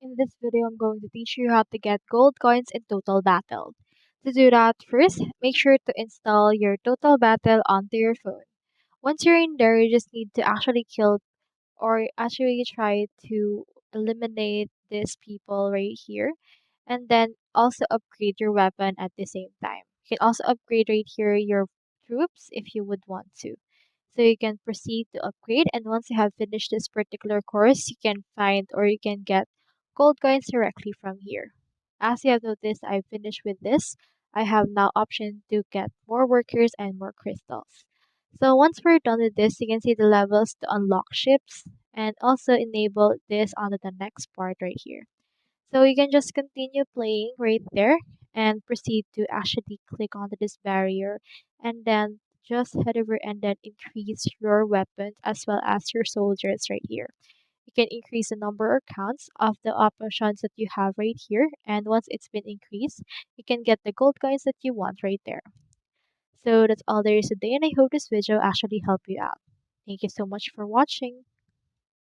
In this video, I'm going to teach you how to get gold coins in Total Battle. To do that, first, make sure to install your Total Battle onto your phone. Once you're in there, you just need to actually kill or actually try to eliminate these people right here and then also upgrade your weapon at the same time. You can also upgrade right here your troops if you would want to. So you can proceed to upgrade, and once you have finished this particular course, you can find or you can get gold coins directly from here. As you have noticed, I finished with this. I have now option to get more workers and more crystals. So once we're done with this, you can see the levels to unlock ships and also enable this onto the next part right here. So you can just continue playing right there and proceed to actually click onto this barrier and then just head over and then increase your weapons as well as your soldiers right here. You can increase the number or counts of the options that you have right here, and once it's been increased, you can get the gold coins that you want right there. So that's all there is today, and I hope this video actually helped you out. Thank you so much for watching.